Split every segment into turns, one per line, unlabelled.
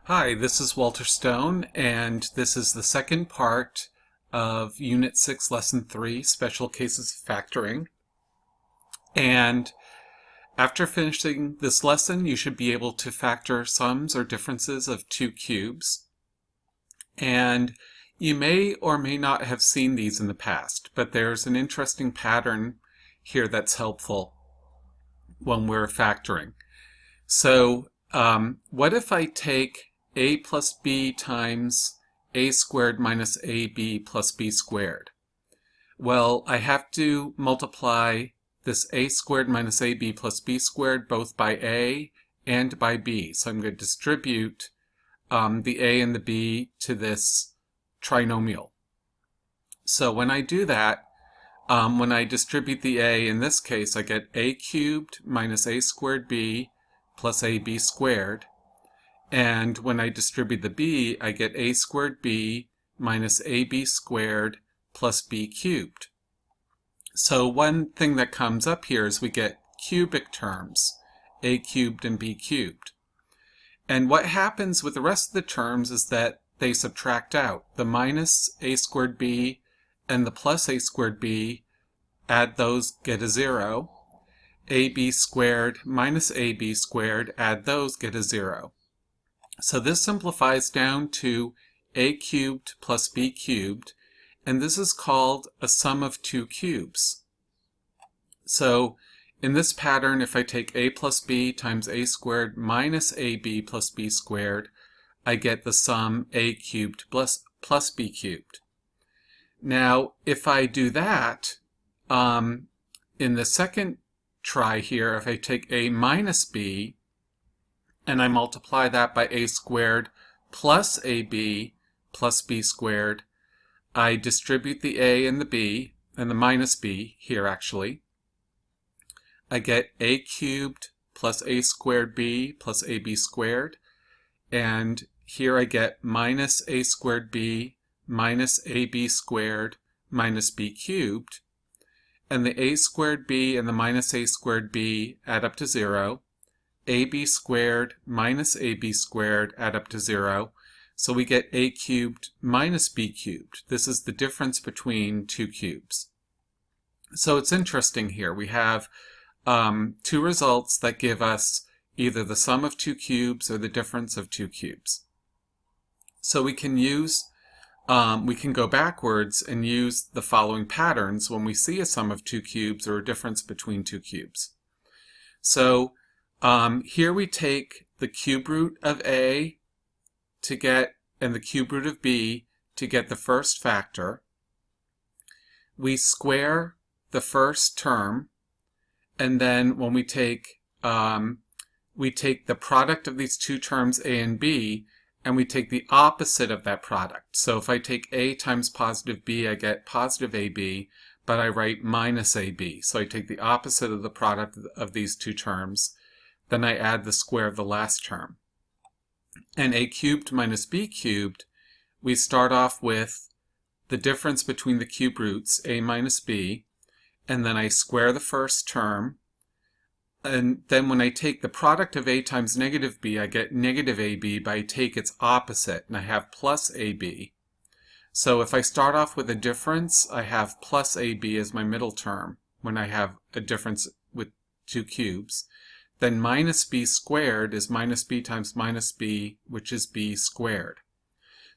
Hi, this is Walter Stone, and this is the second part of Unit 6, Lesson 3, Special Cases of Factoring. And after finishing this lesson, you should be able to factor sums or differences of two cubes. And you may or may not have seen these in the past, but there's an interesting pattern here that's helpful when we're factoring. So, what if I take a plus b times a squared minus ab plus b squared? Well, I have to multiply this a squared minus ab plus b squared both by a and by b. So I'm going to distribute the a and the b to this trinomial. So when I do that, when I distribute the a, in this case, I get a cubed minus a squared b plus ab squared. And when I distribute the b, I get a squared b minus ab squared plus b cubed. So one thing that comes up here is we get cubic terms, a cubed and b cubed. And what happens with the rest of the terms is that they subtract out. The minus a squared b and the plus a squared b, add those, get a 0. ab squared minus ab squared, add those, get a 0. So this simplifies down to a cubed plus b cubed, and this is called a sum of two cubes. So in this pattern, if I take a plus b times a squared minus ab plus b squared, I get the sum a cubed plus b cubed. Now, if I do that, in the second try here, if I take a minus b, and I multiply that by a squared plus ab plus b squared, I distribute the a and the b, and the minus b here actually. I get a cubed plus a squared b plus ab squared, and here I get minus a squared b minus ab squared minus b cubed, and the a squared b and the minus a squared b add up to 0. ab squared minus ab squared add up to 0. So we get a cubed minus b cubed. This is the difference between two cubes. So it's interesting here. We have two results that give us either the sum of two cubes or the difference of two cubes. So we can go backwards and use the following patterns when we see a sum of two cubes or a difference between two cubes. So here we take the cube root of a to get, and the cube root of b to get the first factor. We square the first term, and then when we take the product of these two terms a and b, and we take the opposite of that product. So if I take a times positive b, I get positive ab, but I write minus ab. So I take the opposite of the product of these two terms. Then I add the square of the last term. And a cubed minus b cubed, we start off with the difference between the cube roots, a minus b, and then I square the first term. And then when I take the product of a times negative b, I get negative ab, but I take its opposite, and I have plus ab. So if I start off with a difference, I have plus ab as my middle term when I have a difference with two cubes. Then minus b squared is minus b times minus b, which is b squared.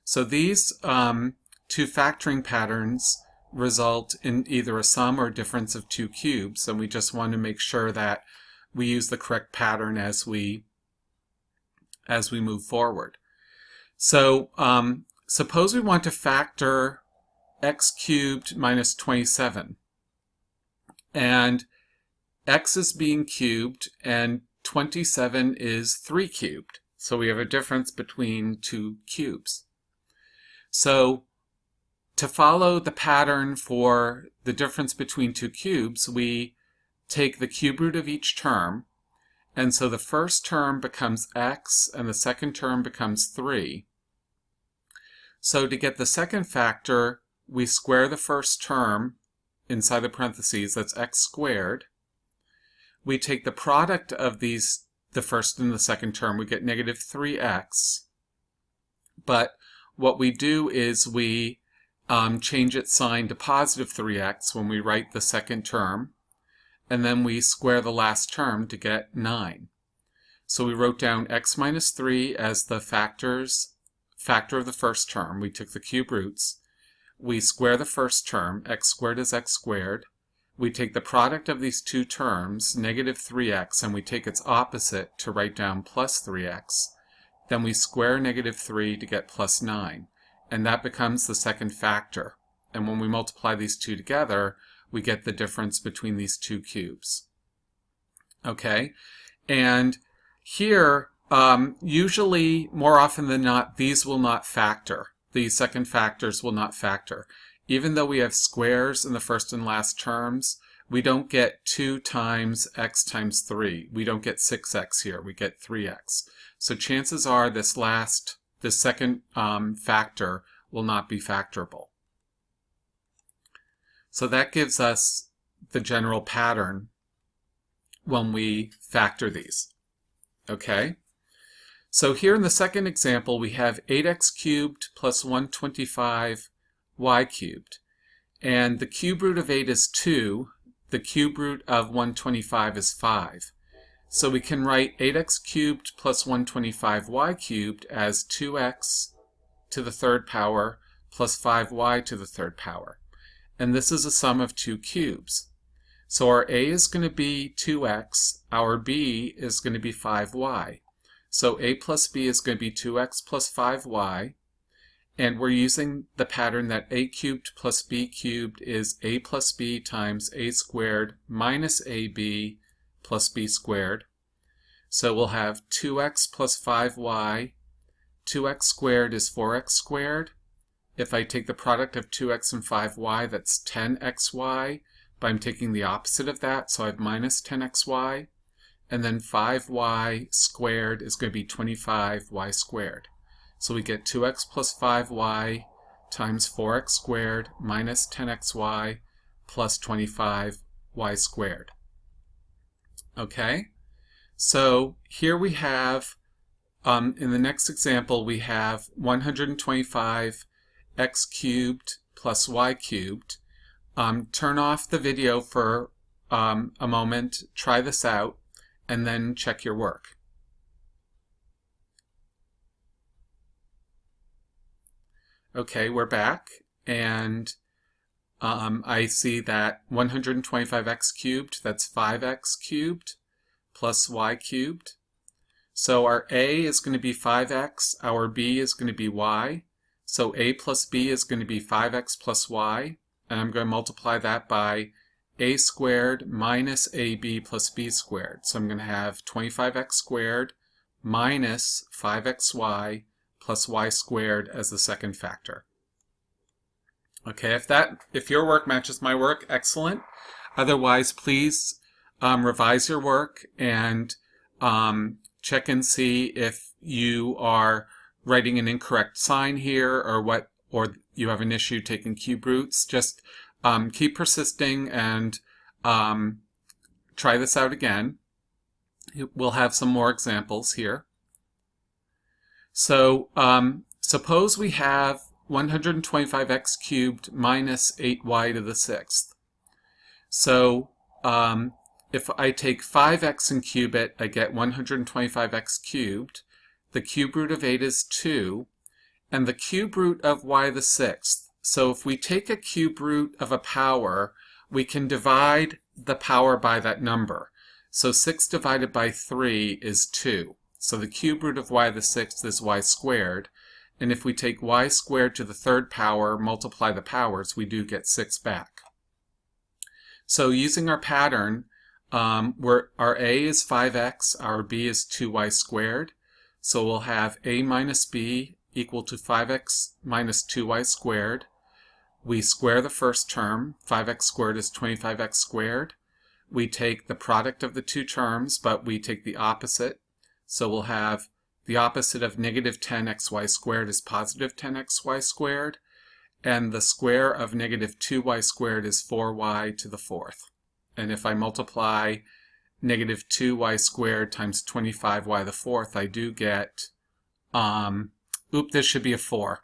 So these two factoring patterns result in either a sum or a difference of two cubes, and we just want to make sure that we use the correct pattern as we move forward. So suppose we want to factor x cubed minus 27, and x is being cubed and 27 is 3 cubed. So we have a difference between two cubes. So to follow the pattern for the difference between two cubes, we take the cube root of each term, and so the first term becomes x and the second term becomes 3. So to get the second factor, we square the first term inside the parentheses, that's x squared. We take the product of these, the first and the second term, we get negative 3x. But what we do is we change its sign to positive 3x when we write the second term, and then we square the last term to get 9. So we wrote down x minus 3 as the factor of the first term. We took the cube roots. We square the first term, x squared is x squared. We take the product of these two terms, negative 3x, and we take its opposite to write down plus 3x. Then we square negative 3 to get plus 9. And that becomes the second factor. And when we multiply these two together, we get the difference between these two cubes. Okay? And here, usually, more often than not, these will not factor. These second factors will not factor. Even though we have squares in the first and last terms, we don't get 2 times x times 3. We don't get 6x here. We get 3x. So chances are this second factor will not be factorable. So that gives us the general pattern when we factor these. Okay? So here in the second example, we have 8x cubed plus 125 y cubed. And the cube root of 8 is 2. The cube root of 125 is 5. So we can write 8x cubed plus 125y cubed as 2x to the third power plus 5y to the third power. And this is a sum of two cubes. So our a is going to be 2x, our b is going to be 5y. So a plus b is going to be 2x plus 5y. And we're using the pattern that a cubed plus b cubed is a plus b times a squared minus ab plus b squared. So we'll have 2x plus 5y. 2x squared is 4x squared. If I take the product of 2x and 5y, that's 10xy. But I'm taking the opposite of that, so I have minus 10xy. And then 5y squared is going to be 25y squared. So we get 2x plus 5y times 4x squared minus 10xy plus 25y squared. Okay? So here we have, in the next example, we have 125 x cubed plus y cubed. Turn off the video for a moment, try this out, and then check your work. Okay, we're back, and I see that 125x cubed, that's 5x cubed, plus y cubed. So our a is going to be 5x, our b is going to be y. So a plus b is going to be 5x plus y, and I'm going to multiply that by a squared minus ab plus b squared. So I'm going to have 25x squared minus 5xy plus y squared as the second factor. Okay, if your work matches my work, excellent. Otherwise, please revise your work and check and see if you are writing an incorrect sign here or you have an issue taking cube roots. Just keep persisting and try this out again. We'll have some more examples here. So suppose we have 125x cubed minus 8y to the sixth. So if I take 5x and cube it, I get 125x cubed. The cube root of 8 is 2, and the cube root of y to the sixth. So if we take a cube root of a power, we can divide the power by that number. So 6 divided by 3 is 2. So the cube root of y to the sixth is y squared. And if we take y squared to the third power, multiply the powers, we do get 6 back. So using our pattern, our a is 5x, our b is 2y squared. So we'll have a minus b equal to 5x minus 2y squared. We square the first term. 5x squared is 25x squared. We take the product of the two terms, but we take the opposite. So we'll have the opposite of negative 10xy squared is positive 10xy squared. And the square of negative 2y squared is 4y to the fourth. And if I multiply negative 2y squared times 25y to the fourth, I do get this should be a 4.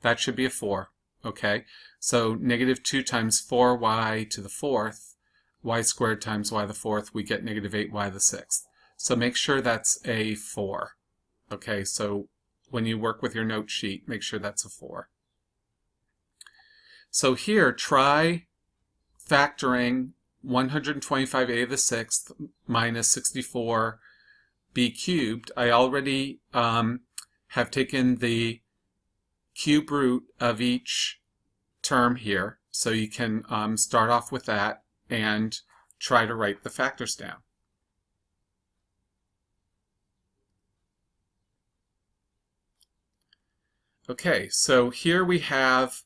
That should be a 4. Okay, so negative 2 times 4y to the 4th, y squared times y to the 4th, we get negative 8y to the 6th. So make sure that's a 4. Okay, so when you work with your note sheet, make sure that's a 4. So here, try factoring 125a to the 6th minus 64b cubed. I already have taken the cube root of each term here, so you can start off with that and try to write the factors down. Okay, so here we have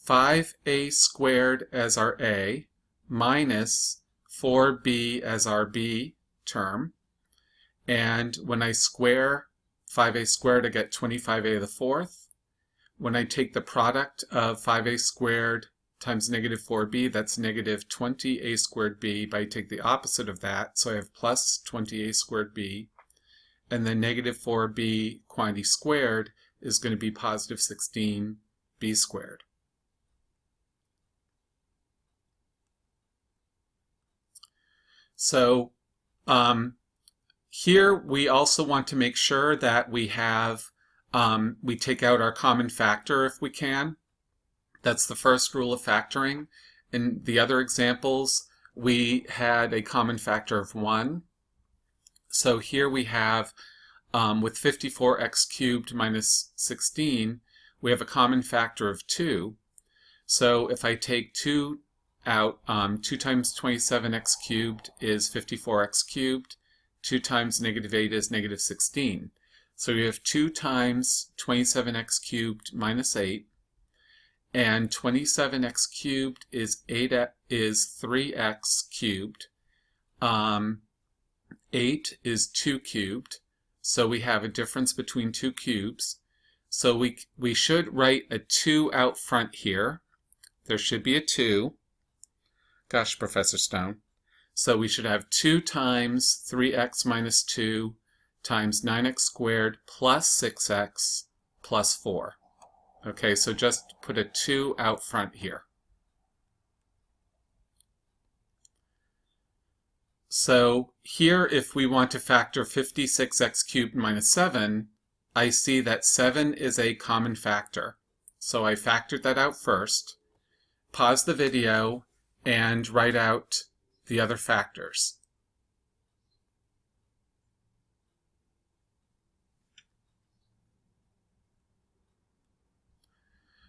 5a squared as our a minus 4b as our b term. And when I square 5a squared, I get 25a to the 4th. When I take the product of 5a squared times negative 4b, that's negative 20a squared b, but I take the opposite of that, so I have plus 20a squared b. And then negative 4b quantity squared is going to be positive 16b squared. So here we also want to make sure that we have, we take out our common factor if we can. That's the first rule of factoring. In the other examples, we had a common factor of 1. So here we have, with 54x cubed minus 16, we have a common factor of 2. So if I take 2 out, 2 times 27x cubed is 54x cubed. 2 times negative 8 is negative 16. So we have 2 times 27x cubed minus 8. And 27x cubed is 3x cubed. 8 is 2 cubed. So we have a difference between 2 cubes. So we should write a 2 out front here. There should be a 2. Gosh, Professor Stone. So we should have 2 times 3x minus 2 times 9x squared plus 6x plus 4. Okay, so just put a 2 out front here. So here, if we want to factor 56x cubed minus 7, I see that 7 is a common factor. So I factored that out first. Pause the video and write out the other factors.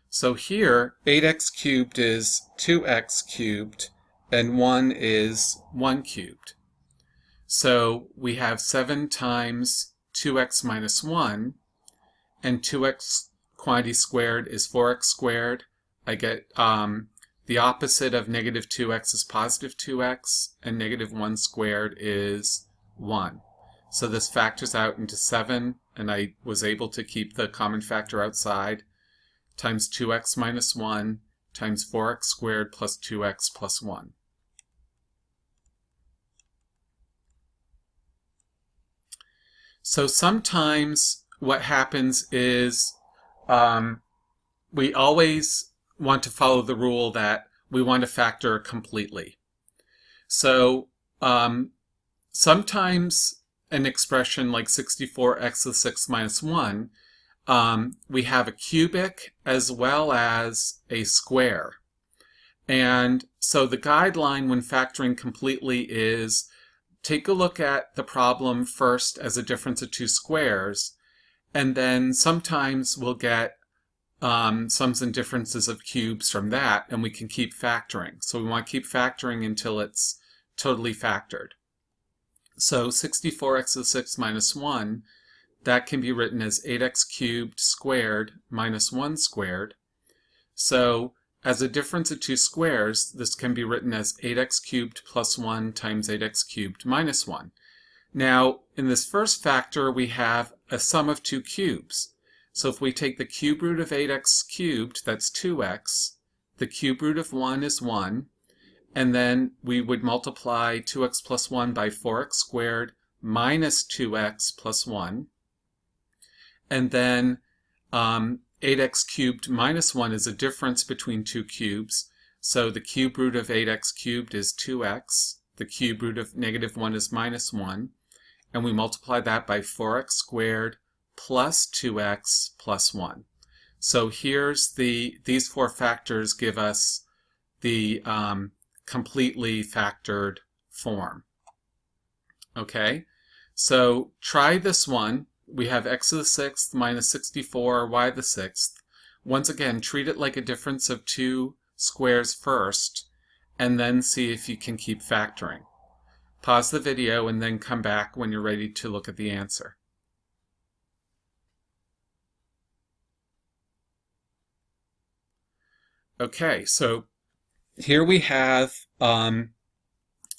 So here, 8x cubed is 2x cubed, and 1 is 1 cubed. So we have 7 times 2x minus 1, and 2x quantity squared is 4x squared. I get the opposite of negative 2x is positive 2x, and negative 1 squared is 1. So this factors out into 7, and I was able to keep the common factor outside, times 2x minus 1 times 4x squared plus 2x plus 1. So sometimes what happens is we always want to follow the rule that we want to factor completely. So sometimes an expression like 64x to the 6th minus 1, we have a cubic as well as a square. And so the guideline when factoring completely is take a look at the problem first as a difference of two squares, and then sometimes we'll get sums and differences of cubes from that, and we can keep factoring. So we want to keep factoring until it's totally factored. So 64x to the 6th minus 1, that can be written as 8x cubed squared minus 1 squared. So as a difference of two squares, this can be written as 8x cubed plus 1 times 8x cubed minus 1. Now, in this first factor, we have a sum of two cubes. So if we take the cube root of 8x cubed, that's 2x. The cube root of 1 is 1. And then we would multiply 2x plus 1 by 4x squared minus 2x plus 1. And then 8x cubed minus 1 is a difference between two cubes. So the cube root of 8x cubed is 2x. The cube root of negative 1 is minus 1. And we multiply that by 4x squared plus 2x plus 1. So here's these four factors give us the completely factored form. Okay, so try this one. We have x to the sixth minus 64 y to the sixth. Once again, treat it like a difference of two squares first, and then see if you can keep factoring. Pause the video and then come back when you're ready to look at the answer. Okay, so here we have, I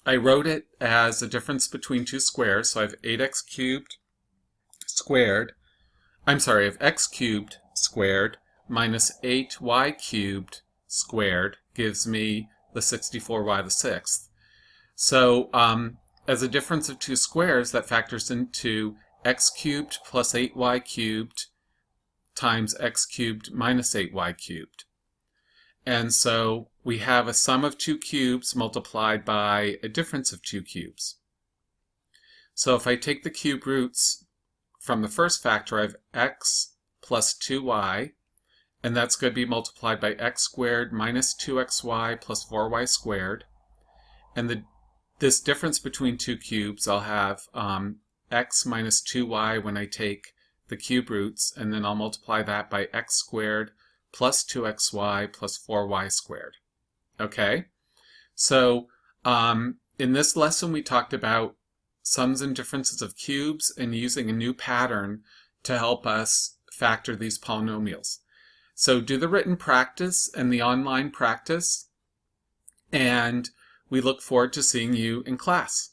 wrote it as a difference between two squares, so I have 8x cubed squared, I have x cubed squared minus 8y cubed squared gives me the 64y to the sixth. So as a difference of two squares, that factors into x cubed plus 8y cubed times x cubed minus 8y cubed. And so we have a sum of two cubes multiplied by a difference of two cubes. So if I take the cube roots from the first factor, I have x plus 2y, and that's going to be multiplied by x squared minus 2xy plus 4y squared. And this difference between two cubes, I'll have x minus 2y when I take the cube roots, and then I'll multiply that by x squared plus 2xy plus 4y squared. Okay, so in this lesson we talked about sums and differences of cubes and using a new pattern to help us factor these polynomials. So do the written practice and the online practice, and we look forward to seeing you in class.